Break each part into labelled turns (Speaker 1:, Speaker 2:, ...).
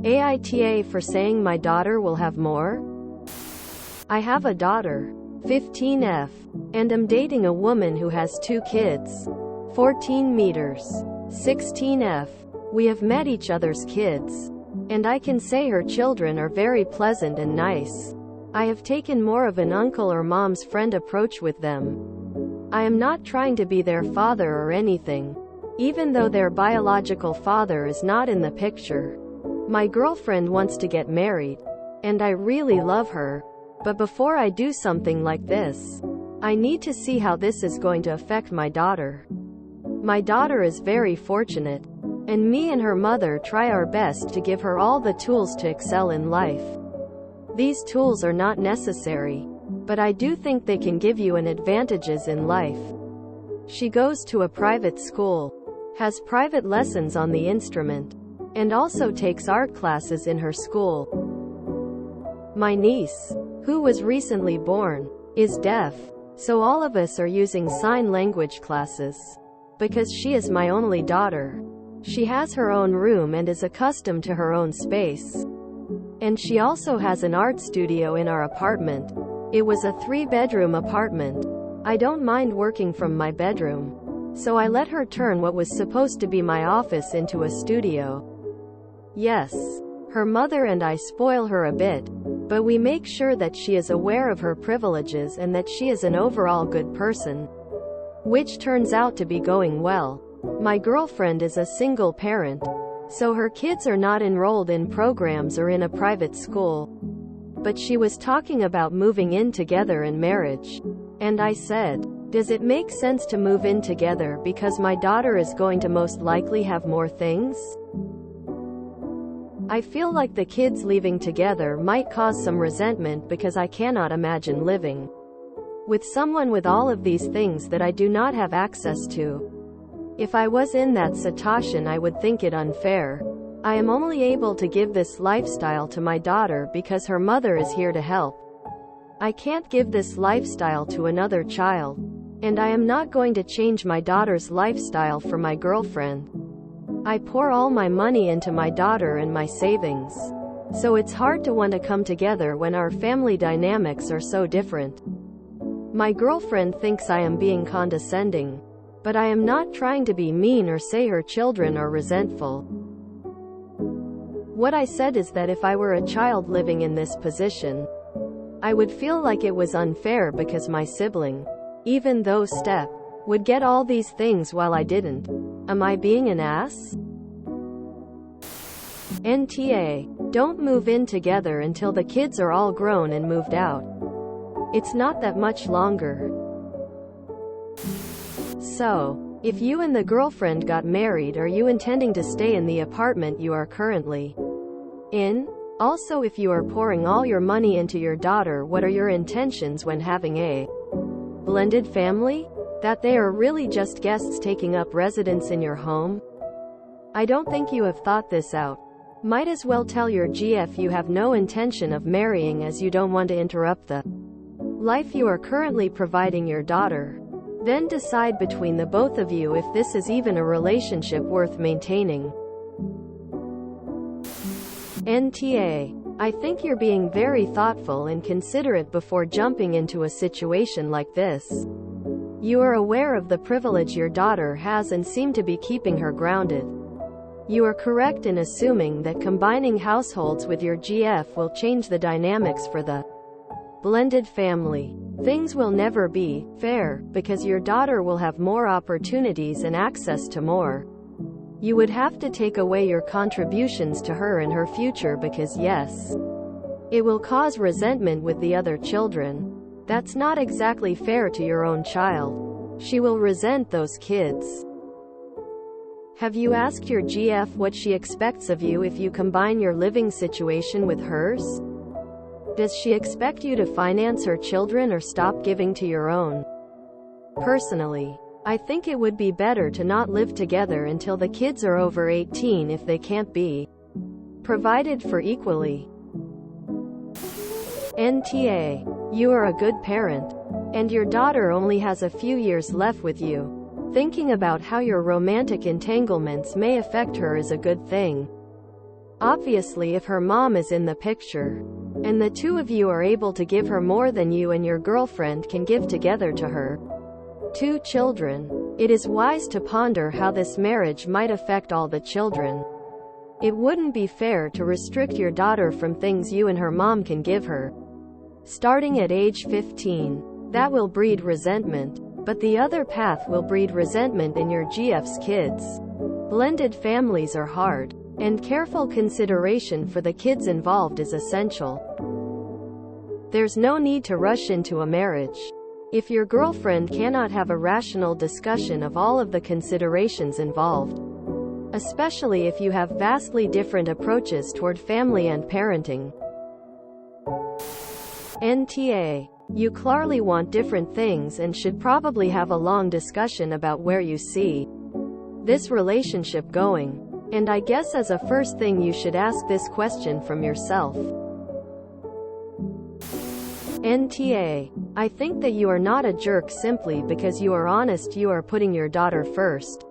Speaker 1: AITA for saying my daughter will have more? I have a daughter, 15F, and am dating a woman who has 2 kids, 14 meters, 16F. We have met each other's kids, and I can say her children are very pleasant and nice. I have taken more of an uncle or mom's friend approach with them. I am not trying to be their father or anything, even though their biological father is not in the picture. My girlfriend wants to get married, and I really love her, but before I do something like this, I need to see how this is going to affect my daughter. My daughter is very fortunate, and me and her mother try our best to give her all the tools to excel in life. These tools are not necessary, but I do think they can give you an advantages in life. She goes to a private school, has private lessons on the instrument, and also takes art classes in her school. My niece, who was recently born, is deaf, so all of us are using sign language classes. Because she is my only daughter, she has her own room and is accustomed to her own space. And she also has an art studio in our apartment. It was a 3-bedroom apartment. I don't mind working from my bedroom, so I let her turn what was supposed to be my office into a studio. Yes, her mother and I spoil her a bit, but we make sure that she is aware of her privileges and that she is an overall good person, which turns out to be going well. My girlfriend is a single parent, so her kids are not enrolled in programs or in a private school. But she was talking about moving in together and marriage. And I said, does it make sense to move in together because my daughter is going to most likely have more things? I feel like the kids leaving together might cause some resentment because I cannot imagine living with someone with all of these things that I do not have access to. If I was in that situation, I would think it unfair. I am only able to give this lifestyle to my daughter because her mother is here to help. I can't give this lifestyle to another child, and I am not going to change my daughter's lifestyle for my girlfriend. I pour all my money into my daughter and my savings, so it's hard to want to come together when our family dynamics are so different. My girlfriend thinks I am being condescending, but I am not trying to be mean or say her children are resentful. What I said is that if I were a child living in this position, I would feel like it was unfair because my sibling, even though Step, would get all these things while I didn't. Am I being an ass? NTA. Don't move in together until the kids are all grown and moved out. It's not that much longer. So, if you and the girlfriend got married, are you intending to stay in the apartment you are currently in? Also, if you are pouring all your money into your daughter, what are your intentions when having a blended family? That they are really just guests taking up residence in your home? I don't think you have thought this out. Might as well tell your GF you have no intention of marrying as you don't want to interrupt the life you are currently providing your daughter. Then decide between the both of you if this is even a relationship worth maintaining. NTA. I think you're being very thoughtful and considerate before jumping into a situation like this. You are aware of the privilege your daughter has and seem to be keeping her grounded. You are correct in assuming that combining households with your GF will change the dynamics for the blended family. Things will never be fair, because your daughter will have more opportunities and access to more. You would have to take away your contributions to her and her future because yes, it will cause resentment with the other children. That's not exactly fair to your own child. She will resent those kids. Have you asked your GF what she expects of you if you combine your living situation with hers? Does she expect you to finance her children or stop giving to your own? Personally, I think it would be better to not live together until the kids are over 18 if they can't be provided for equally. NTA. You are a good parent, and your daughter only has a few years left with you. Thinking about how your romantic entanglements may affect her is a good thing. Obviously, if her mom is in the picture, and the two of you are able to give her more than you and your girlfriend can give together to her 2 children, it is wise to ponder how this marriage might affect all the children. It wouldn't be fair to restrict your daughter from things you and her mom can give her. Starting at age 15, that will breed resentment, but the other path will breed resentment in your GF's kids. Blended families are hard, and careful consideration for the kids involved is essential. There's no need to rush into a marriage. If your girlfriend cannot have a rational discussion of all of the considerations involved, especially if you have vastly different approaches toward family and parenting. NTA. You clearly want different things and should probably have a long discussion about where you see this relationship going. And I guess as a first thing you should ask this question from yourself. NTA. I think that you are not a jerk simply because you are honest. You are putting your daughter first,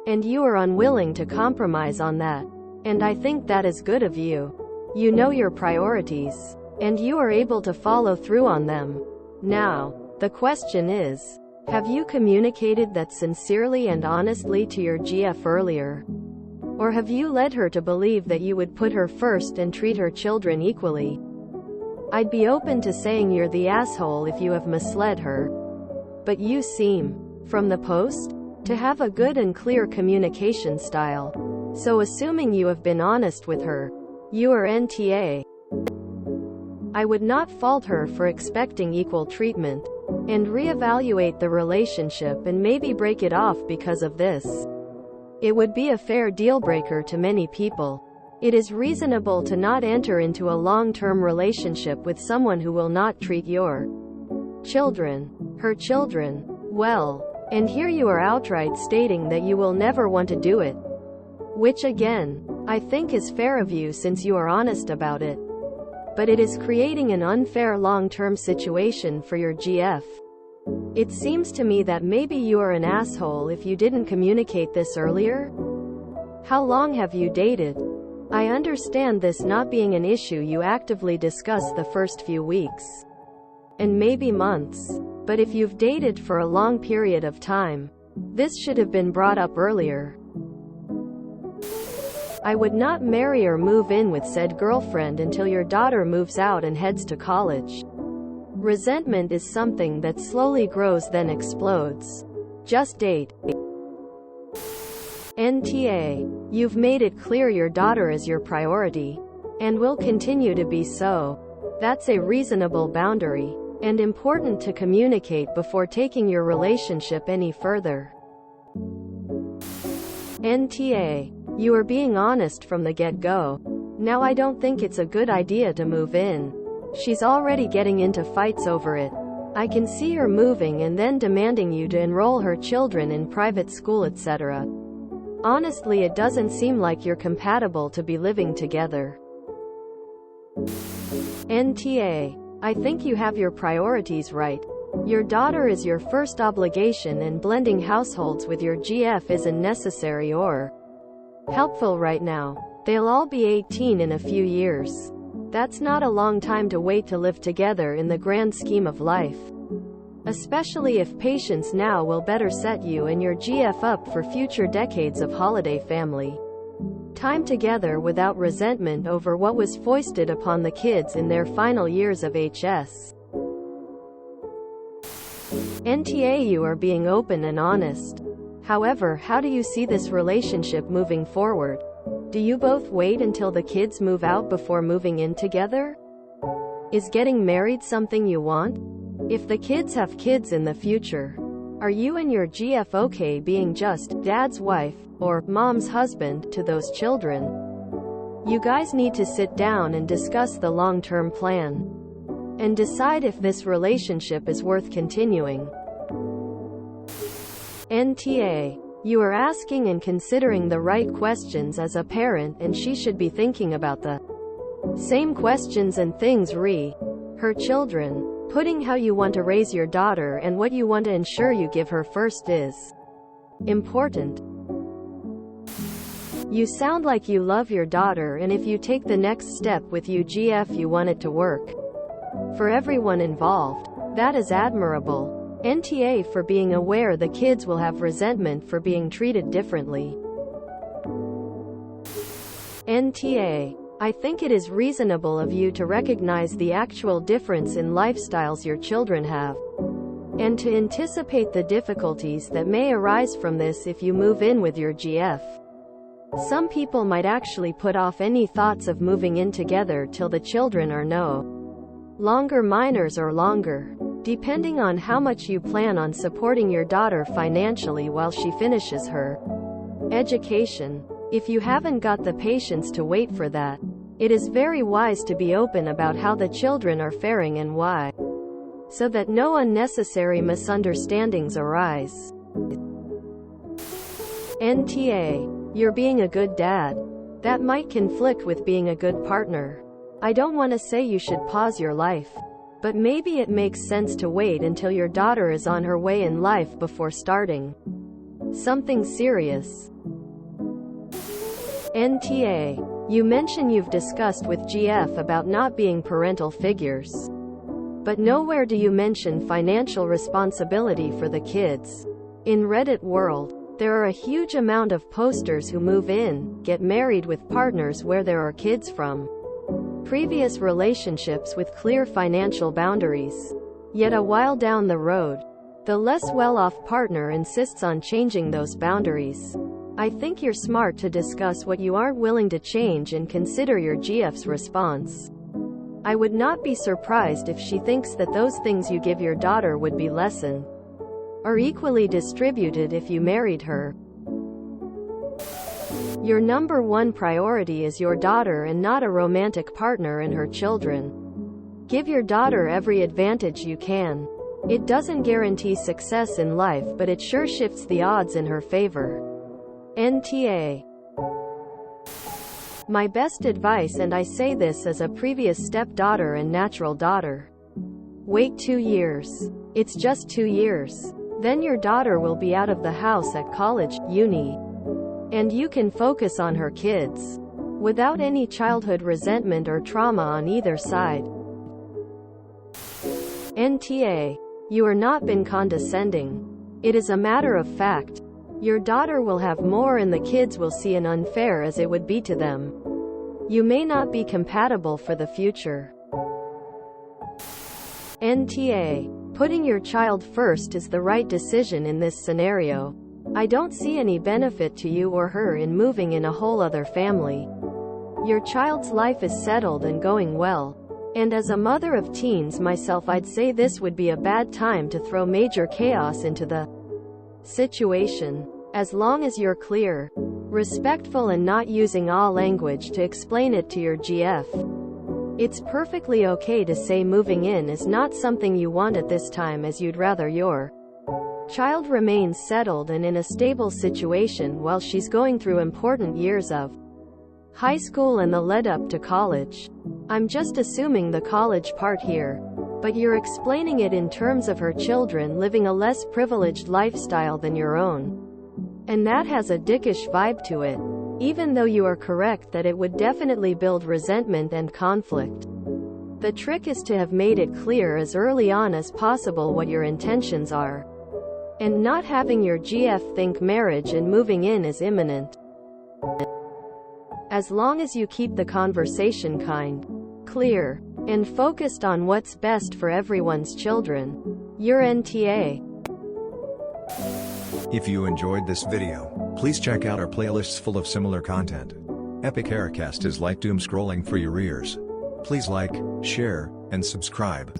Speaker 1: and you are unwilling to compromise on that. And I think that is good of you. You know your priorities, and you are able to follow through on them. Now, the question is, have you communicated that sincerely and honestly to your GF earlier? Or have you led her to believe that you would put her first and treat her children equally? I'd be open to saying you're the asshole if you have misled her. But you seem, from the post, to have a good and clear communication style. So assuming you have been honest with her, you are NTA. I would not fault her for expecting equal treatment, and reevaluate the relationship and maybe break it off because of this. It would be a fair deal-breaker to many people. It is reasonable to not enter into a long-term relationship with someone who will not treat your children, her children, well. And here you are outright stating that you will never want to do it. Which again, I think is fair of you since you are honest about it. But it is creating an unfair long-term situation for your GF. It seems to me that maybe you are an asshole if you didn't communicate this earlier. How long have you dated? I understand this not being an issue you actively discuss the first few weeks, and maybe months. But if you've dated for a long period of time, this should have been brought up earlier. I would not marry or move in with said girlfriend until your daughter moves out and heads to college. Resentment is something that slowly grows then explodes. Just date. NTA. You've made it clear your daughter is your priority, and will continue to be so. That's a reasonable boundary, and important to communicate before taking your relationship any further. NTA. You are being honest from the get-go. Now I don't think it's a good idea to move in. She's already getting into fights over it. I can see her moving and then demanding you to enroll her children in private school, etc. Honestly, it doesn't seem like you're compatible to be living together. NTA. I think you have your priorities right. Your daughter is your first obligation, and blending households with your GF isn't necessary or helpful right now. They'll all be 18 in a few years. That's not a long time to wait to live together in the grand scheme of life. Especially if patience now will better set you and your GF up for future decades of holiday family time together without resentment over what was foisted upon the kids in their final years of HS. NTA. You are being open and honest. However, how do you see this relationship moving forward? Do you both wait until the kids move out before moving in together? Is getting married something you want? If the kids have kids in the future, are you and your GF okay being just dad's wife or mom's husband to those children? You guys need to sit down and discuss the long-term plan and decide if this relationship is worth continuing. NTA. You are asking and considering the right questions as a parent, and she should be thinking about the same questions and things her children. Putting how you want to raise your daughter and what you want to ensure you give her first is important. You sound like you love your daughter, and if you take the next step with UGF, you want it to work. For everyone involved, that is admirable. NTA for being aware the kids will have resentment for being treated differently. NTA. I think it is reasonable of you to recognize the actual difference in lifestyles your children have, and to anticipate the difficulties that may arise from this if you move in with your GF. Some people might actually put off any thoughts of moving in together till the children are no longer minors or longer, depending on how much you plan on supporting your daughter financially while she finishes her education. If you haven't got the patience to wait for that, it is very wise to be open about how the children are faring and why, so that no unnecessary misunderstandings arise. NTA. You're being a good dad. That might conflict with being a good partner. I don't want to say you should pause your life, but maybe it makes sense to wait until your daughter is on her way in life before starting something serious. NTA. You mention you've discussed with GF about not being parental figures, but nowhere do you mention financial responsibility for the kids. In Reddit world, there are a huge amount of posters who move in, get married with partners where there are kids from previous relationships with clear financial boundaries. Yet a while down the road, the less well-off partner insists on changing those boundaries. I think you're smart to discuss what you aren't willing to change and consider your GF's response. I would not be surprised if she thinks that those things you give your daughter would be lessened or equally distributed if you married her. Your number one priority is your daughter and not a romantic partner and her children. Give your daughter every advantage you can. It doesn't guarantee success in life, but it sure shifts the odds in her favor. NTA. My best advice, and I say this as a previous stepdaughter and natural daughter: wait 2 years. It's just 2 years. Then your daughter will be out of the house at college, uni, and you can focus on her kids without any childhood resentment or trauma on either side. NTA. You are not been condescending. It is a matter of fact. Your daughter will have more and the kids will see an unfair as it would be to them. You may not be compatible for the future. NTA. Putting your child first is the right decision in this scenario. I don't see any benefit to you or her in moving in a whole other family. Your child's life is settled and going well. And as a mother of teens myself, I'd say this would be a bad time to throw major chaos into the situation. As long as you're clear, respectful, and not using all language to explain it to your GF, it's perfectly okay to say moving in is not something you want at this time, as you'd rather your child remains settled and in a stable situation while she's going through important years of high school and the lead up to college. I'm just assuming the college part here, but you're explaining it in terms of her children living a less privileged lifestyle than your own. And that has a dickish vibe to it, even though you are correct that it would definitely build resentment and conflict. The trick is to have made it clear as early on as possible what your intentions are, and not having your GF think marriage and moving in is imminent. As long as you keep the conversation kind, clear, and focused on what's best for everyone's children, you're NTA.
Speaker 2: If you enjoyed this video, please check out our playlists full of similar content. Epic Haircast is like doom scrolling for your ears. Please like, share, and subscribe.